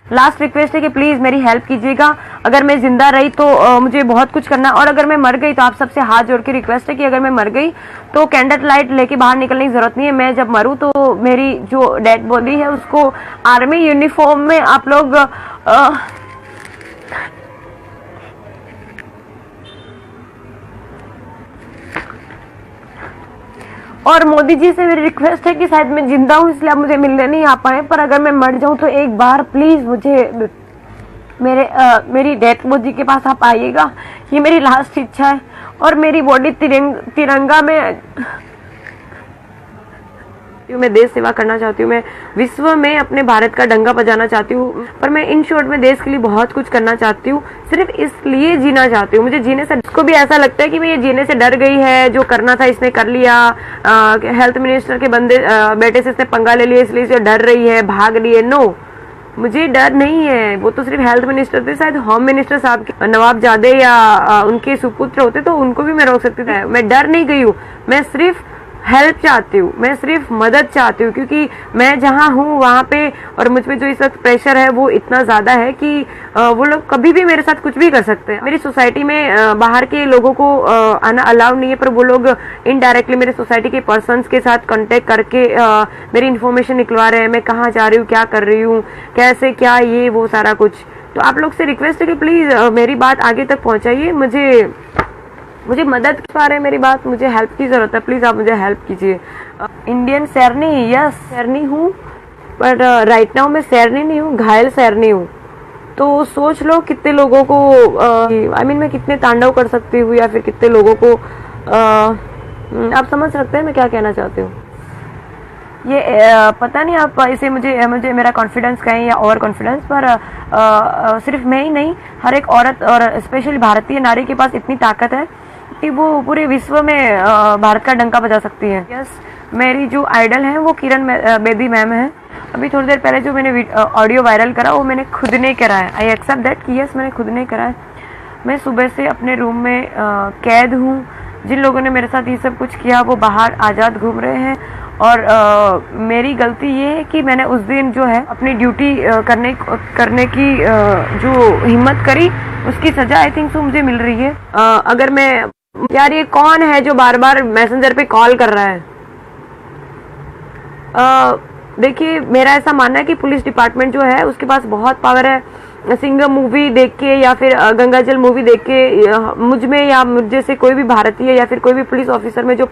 Last request है कि please मेरी हेल्प कीजिएगा। अगर मैं जिंदा रही तो मुझे बहुत कुछ करना है, और अगर मैं मर गई तो आप सबसे हाथ जोड़ के रिक्वेस्ट है कि अगर मैं मर गई तो कैंडल लाइट लेके बाहर निकलने की जरूरत नहीं है। मैं जब मरूं तो मेरी जो डेड बॉडी है उसको आर्मी यूनिफॉर्म में आप लोग और मोदी जी से मेरी रिक्वेस्ट है कि शायद मैं जिंदा हूँ इसलिए आप मुझे मिलने नहीं आ पाए, पर अगर मैं मर जाऊं तो एक बार प्लीज मुझे मेरी डेथ बॉडी के पास आप आइएगा। ये मेरी लास्ट इच्छा है, और मेरी बॉडी तिरंगा में मैं देश सेवा करना चाहती हूँ। मैं विश्व में अपने भारत का डंका बजाना चाहती हूँ, पर मैं इन शॉर्ट में देश के लिए बहुत कुछ करना चाहती हूँ। सिर्फ इसलिए जीना चाहती हूँ। मुझे जीने से इसको भी ऐसा लगता है कि मैं ये जीने से डर गई है, जो करना था इसने कर लिया, हेल्थ मिनिस्टर के बेटे से इसने पंगा ले लिया इसलिए इसे डर रही है, भाग रही है। नो, मुझे डर नहीं है। वो तो सिर्फ हेल्थ मिनिस्टर थे, शायद होम मिनिस्टर साहब के नवाबजादे या उनके सुपुत्र होते तो उनको भी मैं रोक सकती थी। मैं डर नहीं गई हूँ, मैं सिर्फ हेल्प चाहती हूँ, मैं सिर्फ मदद चाहती हूँ, क्योंकि मैं जहाँ हूँ वहाँ पे और मुझ पे जो इस वक्त प्रेशर है वो इतना ज्यादा है कि वो लोग कभी भी मेरे साथ कुछ भी कर सकते हैं। मेरी सोसाइटी में बाहर के लोगों को आना अलाउ नहीं है, पर वो लोग इनडायरेक्टली मेरे सोसाइटी के पर्सन्स के साथ कांटेक्ट करके मेरी इन्फॉर्मेशन निकलवा रहे हैं, मैं कहाँ जा रही हूँ, क्या कर रही हूँ, कैसे क्या, ये वो सारा कुछ। तो आप लोग से रिक्वेस्ट है कि प्लीज मेरी बात आगे तक पहुँचाइए। मुझे मदद पा रहे हैं मेरी बात, मुझे हेल्प की जरूरत है, प्लीज आप मुझे हेल्प कीजिए। इंडियन शेरनी, यस शेरनी हूँ, पर राइट नाउ मैं शेरनी नहीं हूँ, घायल शेरनी हूँ। तो सोच लो कितने लोगों को मैं कितने तांडव कर सकती हूँ, या फिर कितने लोगों को आप समझ सकते हैं मैं क्या कहना चाहती हूँ। ये पता नहीं आप इसे मुझे मेरा कॉन्फिडेंस कहें या ओवर कॉन्फिडेंस, पर सिर्फ मैं ही नहीं, हर एक औरत और स्पेशली भारतीय नारी के पास इतनी ताकत है कि वो पूरे विश्व में भारत का डंका बजा सकती है। यस, मेरी जो आइडल है वो किरण बेदी मैम है। अभी थोड़ी देर पहले जो मैंने ऑडियो वायरल करा वो मैंने खुद नहीं करा है। आई एक्सेप्ट दैट कि यस मैंने खुद नहीं करा है। मैं सुबह से अपने रूम में कैद हूँ। जिन लोगों ने मेरे साथ ये सब कुछ किया वो बाहर आज़ाद घूम रहे हैं, और मेरी गलती ये है कि मैंने उस दिन जो है अपनी ड्यूटी करने की जो हिम्मत करी उसकी सजा आई थिंक सो मुझे मिल रही है। अगर मैं यार ये कौन है जो बार बार मैसेंजर पे कॉल कर रहा है? देखिए मेरा ऐसा मानना है कि पुलिस डिपार्टमेंट जो है उसके पास बहुत पावर है। सिंघम मूवी देख के या फिर गंगाजल मूवी देख के मुझ में या मुझ जैसे कोई भी भारतीय या फिर कोई भी पुलिस ऑफिसर में जो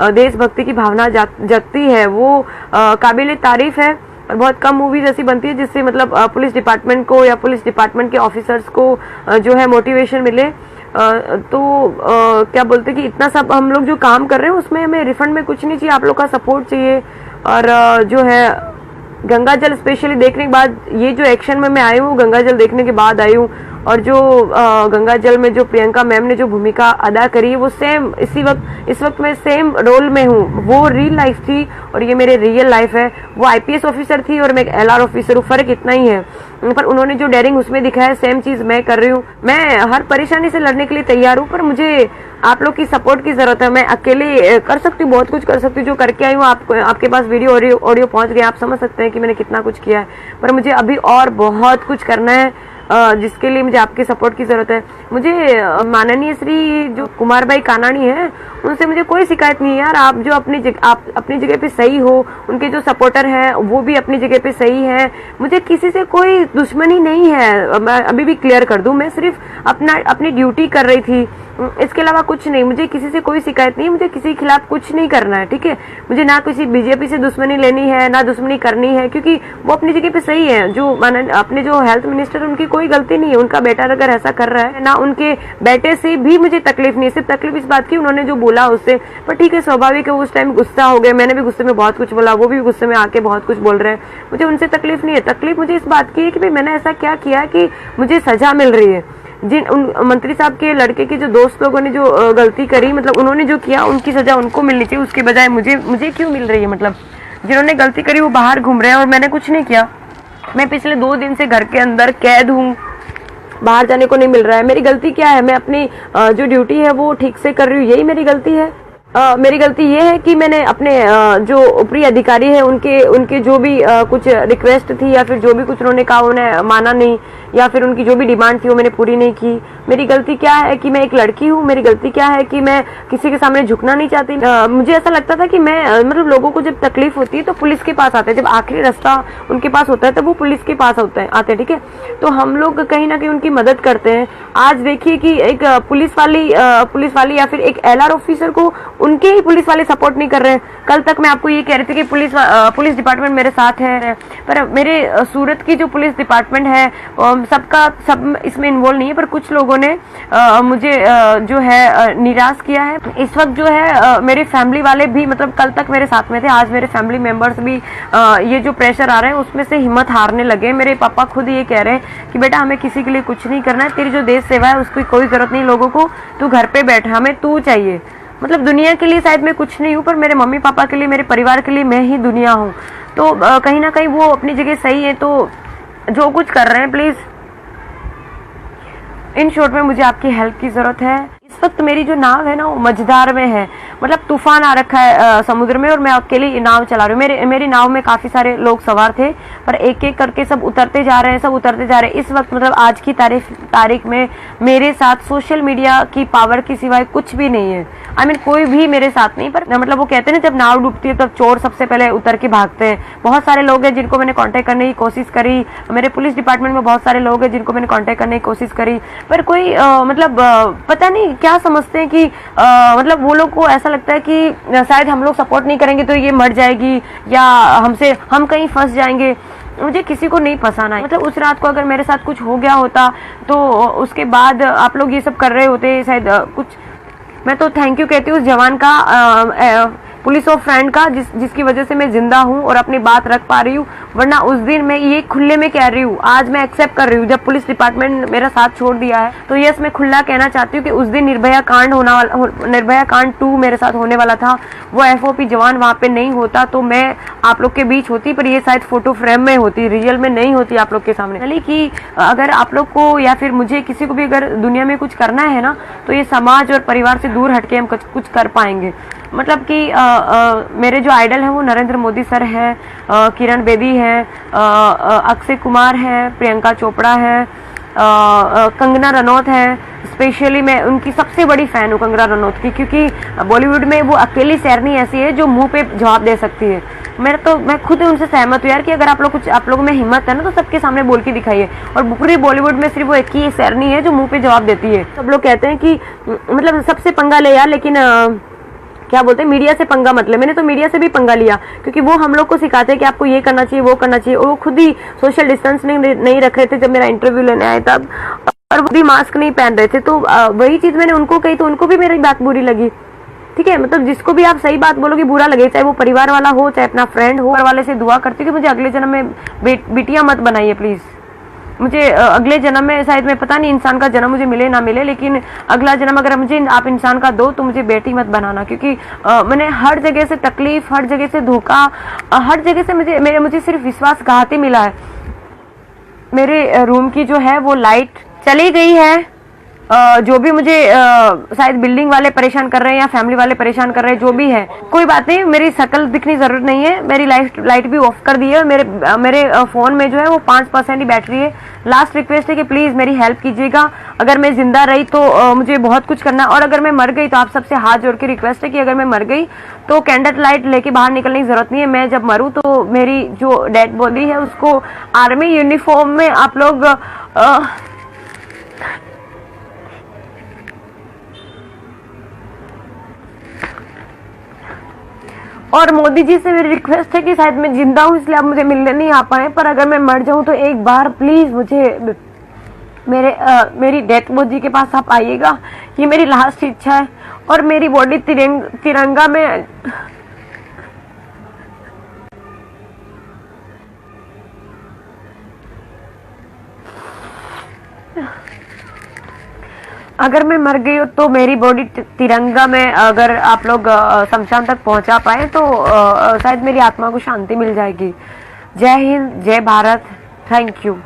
देशभक्ति की भावना जगती है वो काबिले तारीफ है। और बहुत कम मूवीज ऐसी बनती है जिससे मतलब पुलिस डिपार्टमेंट को या पुलिस डिपार्टमेंट के ऑफिसर्स को जो है मोटिवेशन मिले। क्या बोलते कि इतना सब हम लोग जो काम कर रहे हैं उसमें हमें रिफंड में कुछ नहीं चाहिए, आप लोग का सपोर्ट चाहिए। और जो है गंगाजल स्पेशली देखने के बाद, ये जो एक्शन में मैं आई हूँ गंगाजल देखने के बाद आई हूँ, और जो गंगाजल में जो प्रियंका मैम ने जो भूमिका अदा करी है वो सेम इस वक्त मैं सेम रोल में हूँ। वो रियल लाइफ थी और ये मेरे रियल लाइफ है। वो आईपीएस ऑफिसर थी और मैं एक एलआर ऑफिसर हूँ, फर्क इतना ही है। पर उन्होंने जो डेयरिंग उसमें दिखाया सेम चीज मैं कर रही हूँ। मैं हर परेशानी से लड़ने के लिए तैयार हूँ, पर मुझे आप लोग की सपोर्ट की जरूरत है। मैं अकेले कर सकती हूँ, बहुत कुछ कर सकती हूँ, जो करके आई हूँ आपके पास वीडियो ऑडियो पहुंच गया, आप समझ सकते हैं कि मैंने कितना कुछ किया है। पर मुझे अभी और बहुत कुछ करना है, जिसके लिए मुझे आपके सपोर्ट की जरूरत है। मुझे माननीय श्री जो कुमार भाई कानाणी है उनसे मुझे कोई शिकायत नहीं है यार। आप जो आप अपनी जगह पे सही हो, उनके जो सपोर्टर हैं वो भी अपनी जगह पे सही है। मुझे किसी से कोई दुश्मनी नहीं है, मैं अभी भी क्लियर कर दूं। मैं सिर्फ अपनी ड्यूटी कर रही थी, इसके अलावा कुछ नहीं। मुझे किसी से कोई शिकायत नहीं, मुझे किसी के खिलाफ कुछ नहीं करना है, ठीक है। मुझे ना किसी बीजेपी से दुश्मनी लेनी है ना दुश्मनी करनी है, क्योंकि वो अपनी जगह पे सही है। जो अपने जो हेल्थ मिनिस्टर उनकी कोई गलती नहीं है, उनका बेटा अगर ऐसा कर रहा है ना, उनके बेटे से भी मुझे तकलीफ नहीं। सिर्फ तकलीफ इस बात की उन्होंने जो बोला उससे, पर ठीक है स्वाभाविक है, उस टाइम गुस्सा हो गए, मैंने भी गुस्से में बहुत कुछ बोला, वो भी गुस्से में आके बहुत कुछ बोल रहे हैं। मुझे उनसे तकलीफ नहीं है। तकलीफ मुझे इस बात की है कि भाई मैंने ऐसा क्या किया कि मुझे सजा मिल रही है। जिन उन मंत्री साहब के लड़के के जो दोस्त लोगों ने जो गलती करी, मतलब उन्होंने जो किया उनकी सजा उनको मिलनी चाहिए, उसके बजाय मुझे क्यों मिल रही है। मतलब जिन्होंने गलती करी वो बाहर घूम रहे हैं और मैंने कुछ नहीं किया। मैं पिछले 2 दिन से घर के अंदर कैद हूँ, बाहर जाने को नहीं मिल रहा है। मेरी गलती क्या है? मैं अपनी जो ड्यूटी है वो ठीक से कर रही हूँ, यही मेरी गलती है। मेरी गलती ये है कि मैंने अपने जो ऊपरी अधिकारी है उनके जो भी कुछ रिक्वेस्ट थी या फिर जो भी कुछ उन्होंने कहा उन्हें माना नहीं, या फिर उनकी जो भी डिमांड थी वो मैंने पूरी नहीं की। मेरी गलती क्या है कि मैं एक लड़की हूँ, मेरी गलती क्या है कि मैं किसी के सामने झुकना नहीं चाहती। मुझे ऐसा लगता था कि मैं मतलब लोगों को जब तकलीफ होती है तो पुलिस के पास आते हैं, जब आखिरी रास्ता उनके पास होता है तब वो पुलिस के पास आते हैं, ठीक है। तो हम लोग कहीं ना कहीं उनकी मदद करते हैं। आज देखिए कि एक पुलिस वाली या फिर एक एलआर ऑफिसर को उनके ही पुलिस वाले सपोर्ट नहीं कर रहे हैं। कल तक मैं आपको ये कह रही थी कि पुलिस डिपार्टमेंट मेरे साथ है, पर मेरे सूरत की जो पुलिस डिपार्टमेंट है सब इसमें इन्वॉल्व नहीं है, पर कुछ लोगों ने मुझे जो है निराश किया है। इस वक्त जो है मेरे फैमिली वाले भी मतलब कल तक मेरे साथ में थे, आज मेरे फैमिली मेंबर्स भी ये जो प्रेशर आ रहे हैं उसमें से हिम्मत हारने लगे। मेरे पापा खुद ये कह रहे हैं कि बेटा हमें किसी के लिए कुछ नहीं करना है, तेरी जो देश सेवा है उसकी कोई जरूरत नहीं लोगों को, तू घर पे बैठ, हमें तू चाहिए। मतलब दुनिया के लिए शायद मैं कुछ नहीं हूँ, पर मेरे मम्मी पापा के लिए, मेरे परिवार के लिए मैं ही दुनिया हूँ। तो कहीं ना कहीं वो अपनी जगह सही है, तो जो कुछ कर रहे हैं प्लीज इन शॉर्ट में मुझे आपकी हेल्प की जरूरत है। इस वक्त मेरी जो नाव है ना वो मझधार में है, मतलब तूफान आ रखा है समुद्र में और मैं अकेली नाव चला रही हूँ। मेरी नाव में काफी सारे लोग सवार थे, पर एक एक करके सब उतरते जा रहे हैं। इस वक्त मतलब आज की तारीख में मेरे साथ सोशल मीडिया की पावर की सिवाय कुछ भी नहीं है। I mean, कोई भी मेरे साथ नहीं, पर मतलब वो कहते हैं ना जब नाव डूबती है तब चोर सबसे पहले उतर के भागते हैं। बहुत सारे लोग हैं जिनको मैंने कांटेक्ट करने की कोशिश करी, मेरे पुलिस डिपार्टमेंट में बहुत सारे लोग हैं जिनको मैंने कांटेक्ट करने की कोशिश करी, पर कोई पता नहीं क्या समझते हैं कि मतलब वो लोग को ऐसा लगता है कि शायद हम लोग सपोर्ट नहीं करेंगे तो ये मर जाएगी या हम कहीं फंस जाएंगे। मुझे किसी को नहीं फंसाना है। मतलब उस रात को अगर मेरे साथ कुछ हो गया होता तो उसके बाद आप लोग ये सब कर रहे होते शायद कुछ। मैं तो थैंक यू कहती हूँ उस जवान का, पुलिस ऑफ फ्रेंड का, जिसकी वजह से मैं जिंदा हूँ और अपनी बात रख पा रही हूँ। वरना उस दिन मैं ये खुले में कह रही हूँ, आज मैं एक्सेप्ट कर रही हूँ जब पुलिस डिपार्टमेंट मेरा साथ छोड़ दिया है। तो यस, मैं खुला कहना चाहती हूँ कि उस दिन निर्भया कांड 2 मेरे साथ होने वाला था। वो एफओपी जवान वहां पे नहीं होता तो मैं आप लोग के बीच होती, पर ये शायद फोटो फ्रेम में होती, रियल में नहीं होती आप लोग के सामने। चलिए कि अगर आप लोग को या फिर मुझे किसी को भी अगर दुनिया में कुछ करना है ना तो ये समाज और परिवार से दूर हटके हम कुछ कर पाएंगे। मतलब कि मेरे जो आइडल हैं वो नरेंद्र मोदी सर है, किरण बेदी है, अक्षय कुमार है, प्रियंका चोपड़ा है, कंगना रनौत है। स्पेशली मैं उनकी सबसे बड़ी फैन हूँ कंगना रनौत की, क्योंकि बॉलीवुड में वो अकेली शेरनी ऐसी है जो मुंह पे जवाब दे सकती है। मैं खुद उनसे सहमत हूँ यार कि अगर आप लोगों में हिम्मत है ना तो सबके सामने बोल के दिखाइए। और पूरी बॉलीवुड में सिर्फ वो एक ही शेरनी है जो मुंह पे जवाब देती है। सब लोग कहते हैं कि मतलब सबसे पंगा ले यार, लेकिन क्या बोलते हैं मीडिया से पंगा मत ले। मैंने तो मीडिया से भी पंगा लिया, क्योंकि वो हम लोग को सिखाते हैं कि आपको ये करना चाहिए वो करना चाहिए, और वो खुद ही सोशल डिस्टेंस नहीं रख रहे थे जब मेरा इंटरव्यू लेने आए तब, और वो भी मास्क नहीं पहन रहे थे। तो वही चीज मैंने उनको कही तो उनको भी मेरी बात बुरी लगी। ठीक है, मतलब जिसको भी आप सही बात बोलोगे बुरा लगे, चाहे वो परिवार वाला हो चाहे अपना फ्रेंड हो। परिवार वाले से दुआ करती हूँ कि मुझे अगले जन्म में बेटियां मत बनाइए प्लीज। मुझे अगले जन्म में शायद, मैं पता नहीं इंसान का जन्म मुझे मिले ना मिले, लेकिन अगला जन्म अगर मुझे आप इंसान का दो तो मुझे बेटी मत बनाना, क्योंकि मैंने हर जगह से तकलीफ, हर जगह से धोखा, हर जगह से मुझे सिर्फ विश्वासघात ही मिला है। मेरे रूम की जो है वो लाइट चली गई है। जो भी मुझे शायद बिल्डिंग वाले परेशान कर रहे हैं या फैमिली वाले परेशान कर रहे हैं, जो भी है कोई बात नहीं, मेरी शक्ल दिखनी जरूरत नहीं है। मेरी लाइट भी ऑफ कर दी है। मेरे फोन में जो है वो 5% ही बैटरी है। लास्ट रिक्वेस्ट है कि प्लीज मेरी हेल्प कीजिएगा। अगर मैं जिंदा रही तो मुझे बहुत कुछ करना है, और अगर मैं मर गई तो आप सबसे हाथ जोड़ के रिक्वेस्ट है कि अगर मैं मर गई तो कैंडल लाइट लेके बाहर निकलने की जरूरत नहीं है। मैं जब मरूं तो मेरी जो डेड बॉडी है उसको आर्मी यूनिफॉर्म में आप लोग और मोदी जी से मेरी रिक्वेस्ट है कि शायद मैं जिंदा हूँ इसलिए आप मुझे मिलने नहीं आ पाए, पर अगर मैं मर जाऊं तो एक बार प्लीज मुझे मेरी डेथ बॉडी के पास आप आइएगा। ये मेरी लास्ट इच्छा है। और मेरी बॉडी तिरंगा में अगर मैं मर गई हो तो मेरी बॉडी तिरंगा में अगर आप लोग शमशान तक पहुंचा पाए तो शायद मेरी आत्मा को शांति मिल जाएगी। जय हिंद, जय भारत, थैंक यू।